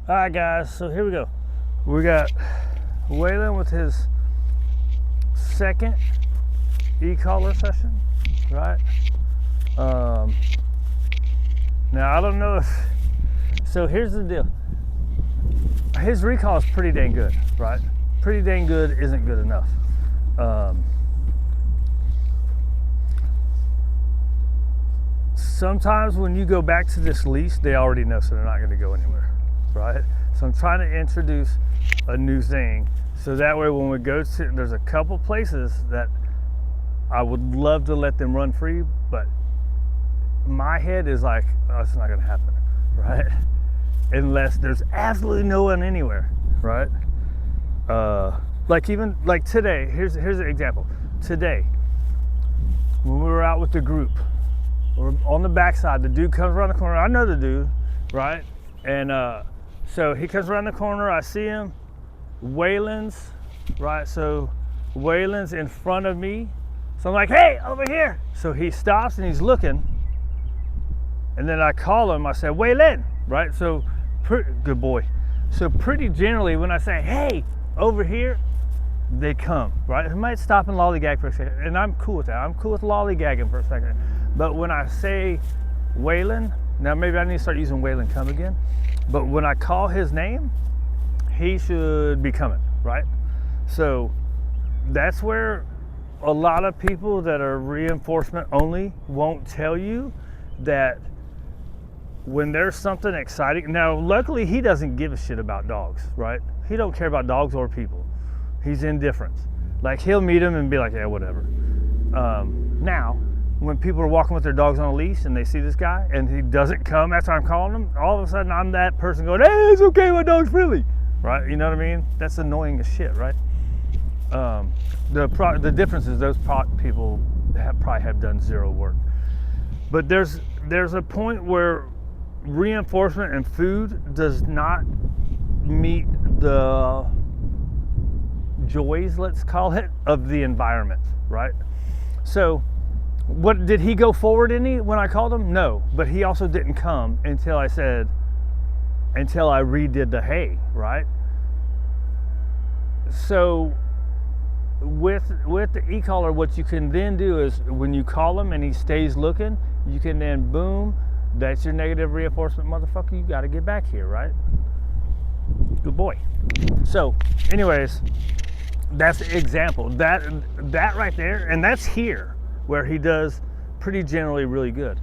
All right, guys, so here we go. We got Waylon with his second e-collar session, right? Now, I don't know if, so here's the deal. His recall is pretty dang good, right? Pretty dang good isn't good enough. Sometimes when you go back to this leash, they already know, so they're not going to go anywhere, right? So I'm trying to introduce a new thing, so that way when we go to, there's a couple places that I would love to let them run free, but my head is like, oh, it's not going to happen, right? Unless there's absolutely no one anywhere, right? Like today, here's an example. Today, when we were out with the group, we're on the backside, the dude comes around the corner. I know the dude, right? And so he comes around the corner, I see him. Waylon's, right? So Waylon's in front of me. So I'm like, hey, over here. So he stops and he's looking. And then I call him, I said, Waylon, right? So, good boy. So pretty generally when I say, hey, over here, they come, right? He might stop and lollygag for a second, and I'm cool with that. I'm cool with lollygagging for a second. But when I say Waylon, now maybe I need to start using Waylon come again, but when I call his name, he should be coming, right? So that's where a lot of people that are reinforcement only won't tell you that when there's something exciting. Now, luckily, he doesn't give a shit about dogs, right? He don't care about dogs or people. He's indifferent. Like, he'll meet him and be like, yeah, whatever. Now, when people are walking with their dogs on a leash and they see this guy and he doesn't come after I'm calling him, all of a sudden I'm that person going, hey, it's okay, my dog's friendly, right? You know what I mean? That's annoying as shit, right? The difference is those people probably have done zero work. But there's a point where reinforcement and food does not meet the joys, let's call it, of the environment, right? So what did he go forward any when I called him? No, but he also didn't come until I redid the hay, right? So with the e-collar, what you can then do is when you call him and he stays looking, you can then boom, that's your negative reinforcement, motherfucker, you got to get back here, right? Good boy. So anyways, that's the example. That right there, and that's here where he does pretty generally really good.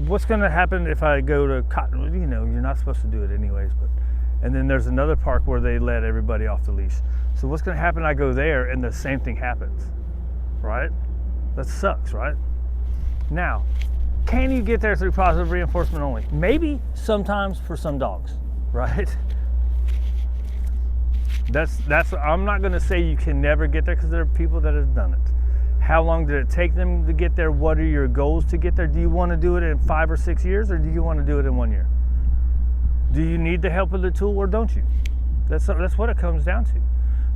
What's going to happen if I go to Cottonwood? You know, you're not supposed to do it anyways, but and then there's another park where they let everybody off the leash. So what's going to happen? I go there and the same thing happens, right? That sucks, right? Now, can you get there through positive reinforcement only? Maybe sometimes for some dogs, right? That's I'm not going to say you can never get there because there are people that have done it. How long did it take them to get there? What are your goals to get there? Do you want to do it in 5 or 6 years, or do you want to do it in 1 year? Do you need the help of the tool, or don't you? That's what it comes down to.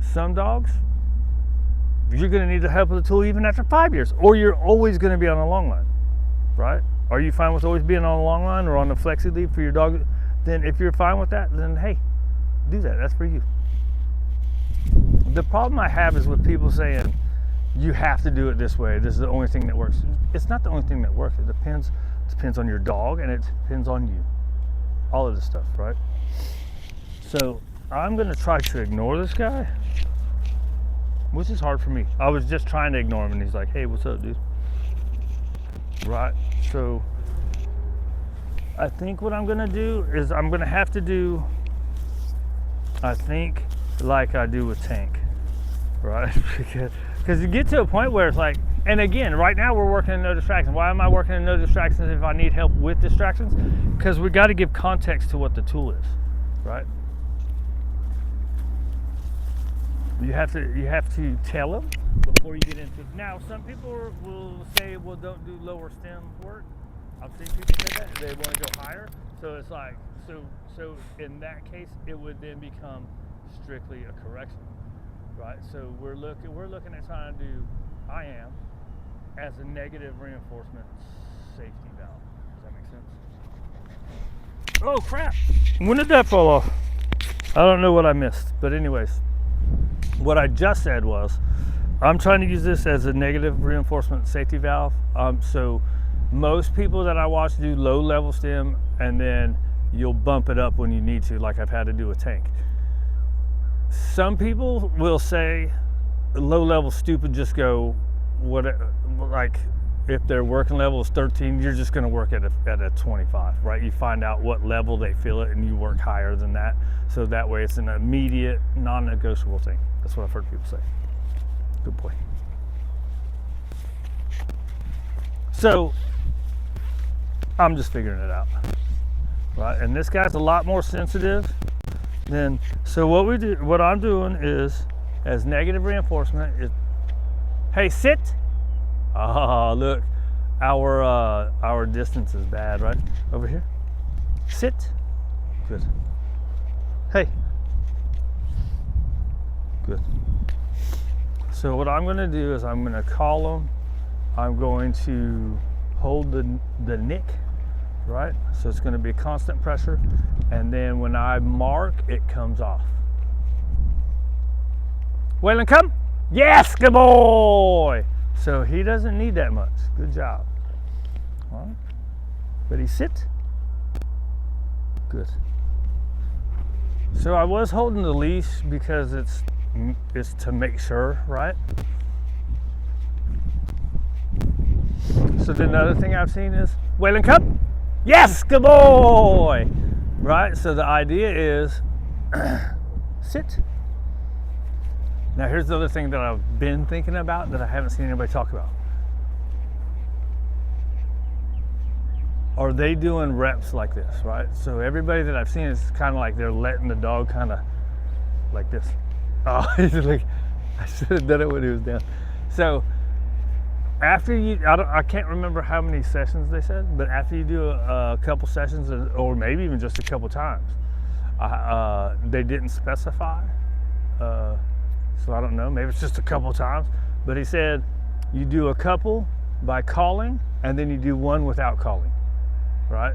Some dogs, you're going to need the help of the tool even after 5 years, or you're always going to be on a long line, right? Are you fine with always being on a long line or on a flexi lead for your dog? Then if you're fine with that, then hey, do that. That's for you. The problem I have is with people saying, you have to do it this way. This is the only thing that works. It's not the only thing that works. It depends on your dog, and it depends on you. All of this stuff, right? So I'm going to try to ignore this guy, which is hard for me. I was just trying to ignore him, and he's like, hey, what's up, dude? Right? So I think what I'm going to do is I'm going to have to do, I think, like I do with Tank, right? Because you get to a point where it's like, and again, right now we're working in no distractions. Why am I working in no distractions if I need help with distractions? Because we got to give context to what the tool is, right? You have to tell them before you get into it. Now, some people will say, well, don't do lower stem work. I've seen people say that. They want to go higher. So it's like, so in that case, it would then become strictly a correction, right? So we're looking at trying to do, I am, as a negative reinforcement safety valve. Does that make sense? Oh crap. When did that fall off? I don't know what I missed. But anyways, what I just said was, I'm trying to use this as a negative reinforcement safety valve. So most people that I watch do low level stem, and then you'll bump it up when you need to, like I've had to do with tank. Some people will say low level stupid, just go like if their working level is 13, you're just going to work at a 25, right? You find out what level they feel it and you work higher than that, so that way it's an immediate non-negotiable thing. That's what I've heard people say. Good boy. So I'm just figuring it out, right? And this guy's a lot more sensitive than, so what I'm doing is, as negative reinforcement is, hey, sit. Oh, look, our distance is bad, right? Over here. Sit. Good. Hey. Good. So what I'm going to do is I'm going to call them. I'm going to hold the nick, right? So it's going to be constant pressure, and then when I mark, it comes off. Waylon, come. Yes, good boy. So he doesn't need that much. Good job. All right. Ready, sit. Good. So I was holding the leash because it's to make sure, right? So then the other thing I've seen is, Waylon, come. Yes, good boy. Right, so the idea is, sit. Now here's the other thing that I've been thinking about that I haven't seen anybody talk about. Are they doing reps like this, right? So everybody that I've seen is kind of like they're letting the dog kind of like this. Oh, he's like, I should have done it when he was down. So after you, I can't remember how many sessions they said, but after you do a couple sessions, or maybe even just a couple times, they didn't specify. So I don't know, maybe it's just a couple times, but he said you do a couple by calling, and then you do one without calling, right?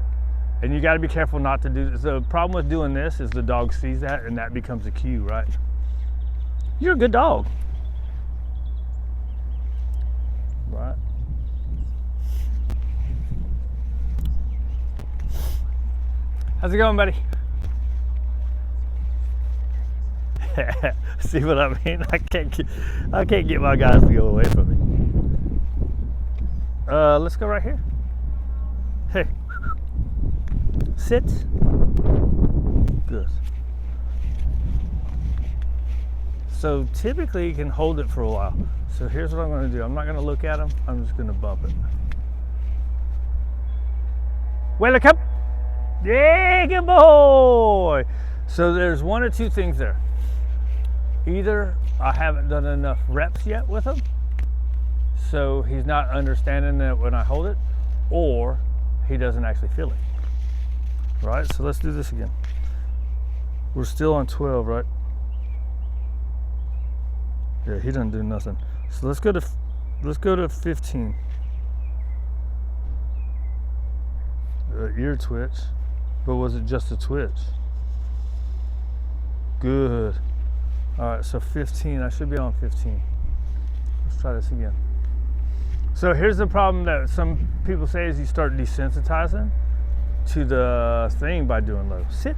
And you got to be careful not to do this. The problem with doing this is the dog sees that, and that becomes a cue, right? You're a good dog, right? How's it going, buddy? See what I mean? I can't get my guys to go away from me. Let's go right here. Hey, sit. Good. So typically you can hold it for a while. So here's what I'm going to do. I'm not going to look at him. I'm just going to bump it. Waylon, come. Yeah, good boy. So there's one or two things there. Either I haven't done enough reps yet with him, so he's not understanding that when I hold it, or he doesn't actually feel it. Right, so let's do this again. We're still on 12, right? Yeah, he doesn't do nothing. So let's go to 15. Ear twitch, but was it just a twitch? Good. All right, so 15, I should be on 15. Let's try this again. So here's the problem that some people say is you start desensitizing to the thing by doing low. Sit.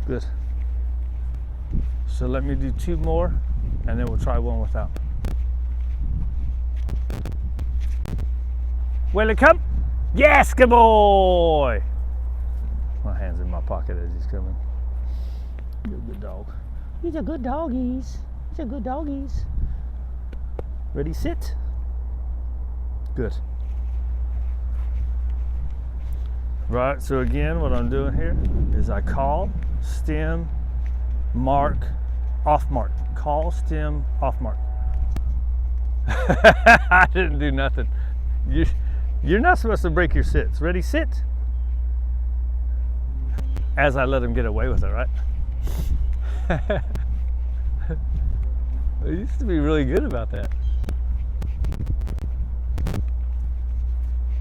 Good. So let me do 2 more, and then we'll try one without. Waylon, come. Yes, good boy. My hand's in my pocket as he's coming. You're a good dog. He's a good doggies. He's a good doggies. Ready, sit. Good. Right, so again, what I'm doing here is I call, stem, mark, off mark. Call, stem, off mark. I didn't do nothing. You're not supposed to break your sits. Ready, sit. As I let him get away with it, right? I used to be really good about that.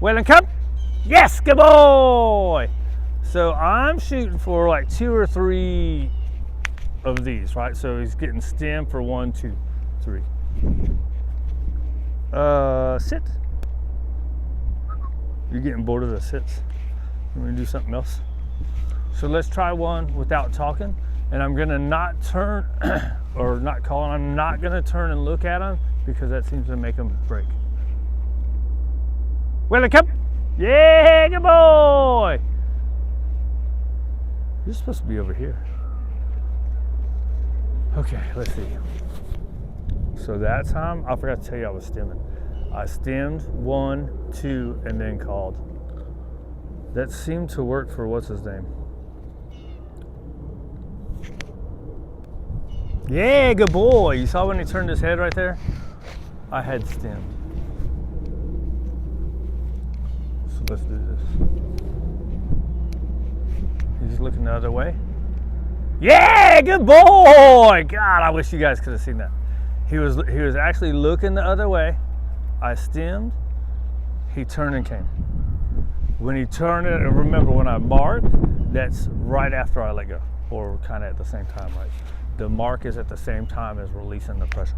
Waylon, come. Yes, good boy. So I'm shooting for like 2 or 3 of these, right? So he's getting stem for 1, 2, 3. Sit. You're getting bored of the sits. You want to do something else? So let's try one without talking. And I'm gonna not turn, or not call him. I'm not gonna turn and look at him because that seems to make him break. Waylon, come. Yeah, good boy. You're supposed to be over here. Okay, let's see. So that time, I forgot to tell you I was stemming. I stemmed 1, 2, and then called. That seemed to work for what's his name? Yeah, good boy. You saw when he turned his head right there? I had stemmed. So let's do this. He's looking the other way. Yeah, good boy. God, I wish you guys could have seen that. He was actually looking the other way. I stemmed. He turned and came. When he turned it, and remember when I mark, that's right after I let go, or kind of at the same time, right? The mark is at the same time as releasing the pressure.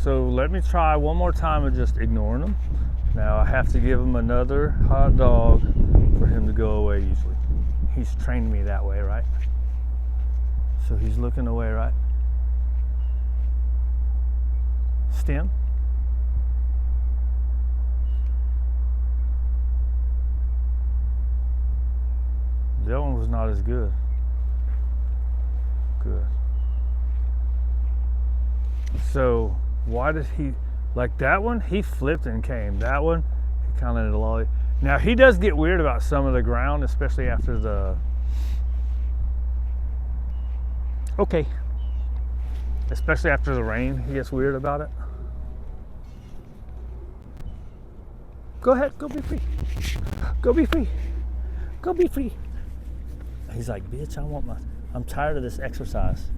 So let me try one more time of just ignoring him. Now I have to give him another hot dog for him to go away usually. He's trained me that way, right? So he's looking away, right? Stem. That one was not as good. Good. So why did he, like that one, he flipped and came. That one, he kind of lolly. Now he does get weird about some of the ground, especially after the, okay. Especially after the rain, he gets weird about it. Go ahead, go be free. Go be free. Go be free. He's like, bitch, I'm tired of this exercise.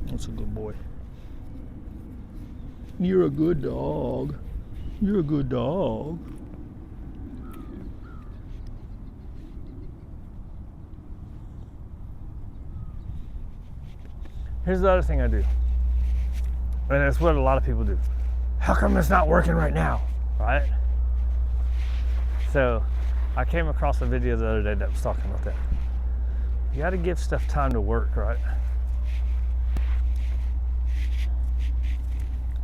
That's a good boy. You're a good dog. You're a good dog. Here's the other thing I do. And that's what a lot of people do. How come it's not working right now? Right? So I came across a video the other day that was talking about that. You got to give stuff time to work, right?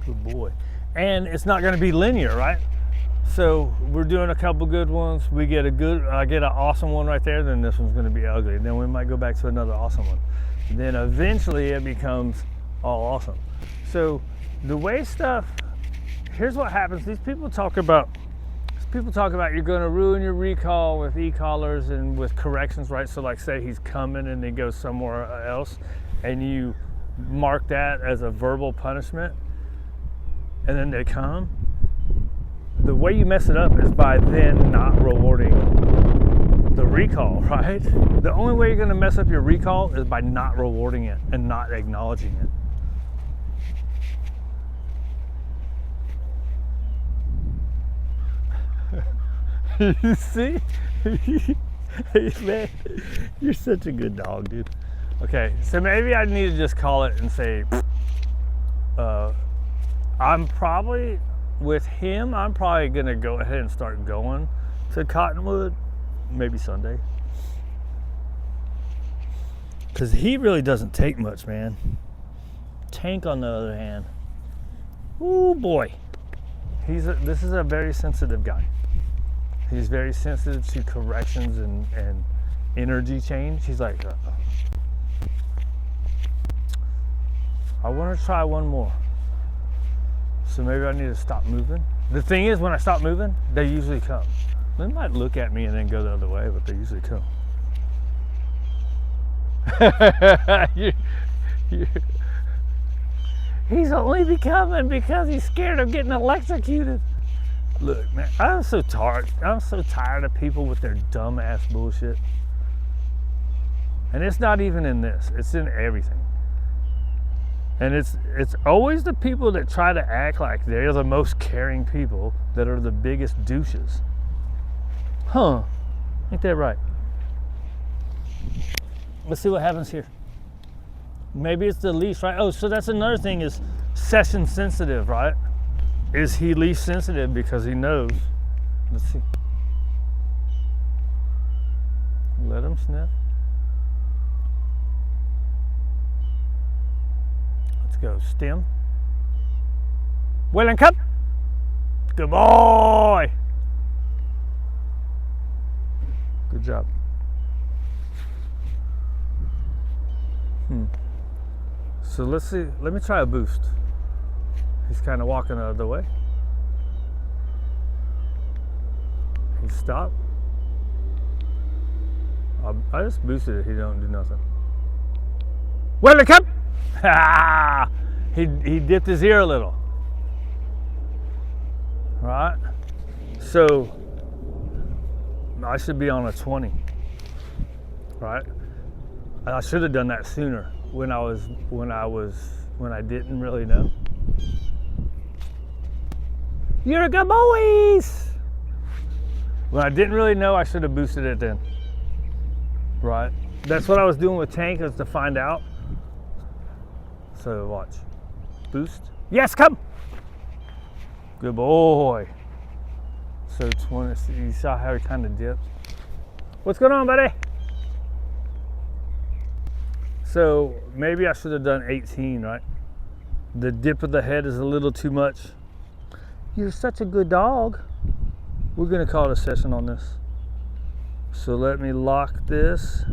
Good boy. And it's not going to be linear, right? So we're doing a couple good ones. I get an awesome one right there. Then this one's going to be ugly. Then we might go back to another awesome one. And then eventually it becomes all awesome. So the way stuff, here's what happens. These people talk about you're going to ruin your recall with e-collars and with corrections, right? So like say he's coming and he goes somewhere else and you mark that as a verbal punishment and then they come. The way you mess it up is by then not rewarding the recall, right? The only way you're going to mess up your recall is by not rewarding it and not acknowledging it. You see? Hey man, you're such a good dog, dude. Okay, so maybe I need to just call it and say, I'm probably, with him, I'm probably gonna go ahead and start going to Cottonwood, maybe Sunday. Cause he really doesn't take much, man. Tank on the other hand, ooh boy. This is a very sensitive guy. He's very sensitive to corrections and energy change. He's like, I want to try one more. So maybe I need to stop moving. The thing is, when I stop moving, they usually come. They might look at me and then go the other way, but they usually come. He's only becoming because he's scared of getting electrocuted. Look, man, I'm so tired of people with their dumb ass bullshit. And it's not even in this, it's in everything. And it's always the people that try to act like they're the most caring people that are the biggest douches. Huh? Ain't that right? Let's see what happens here. Maybe it's the leash, right? Oh, so that's another thing, is session sensitive, right? Is he leash sensitive because he knows? Let's see. Let him sniff. Let's go. Stem. Waylon, come. Good boy. Good job. So let's see. Let me try a boost. He's kind of walking the other way. He stopped. I just boosted it. He don't do nothing. Waylon, come. Ha! He dipped his ear a little. Right? So I should be on a 20. Right? I should have done that sooner when I didn't really know. You're a good boys. When I didn't really know, I should have boosted it then. Right? That's what I was doing with Tank, is to find out. So watch. Boost. Yes, come. Good boy. So 20. You saw how he kind of dipped. What's going on, buddy? So maybe I should have done 18, right? The dip of the head is a little too much. You're such a good dog. We're gonna call it a session on this. So let me lock this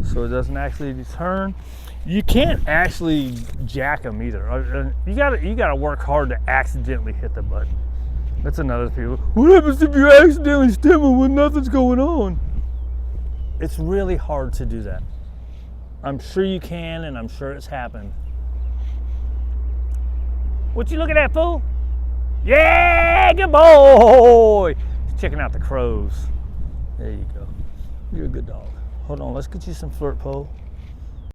so it doesn't actually turn. You can't actually jack them either. You gotta work hard to accidentally hit the button. That's another people. What happens if you accidentally stem them when nothing's going on? It's really hard to do that. I'm sure you can, and I'm sure it's happened. What you looking at, fool? Yeah, good boy. He's checking out the crows. There you go. You're a good dog. Hold on, let's get you some flirt pole.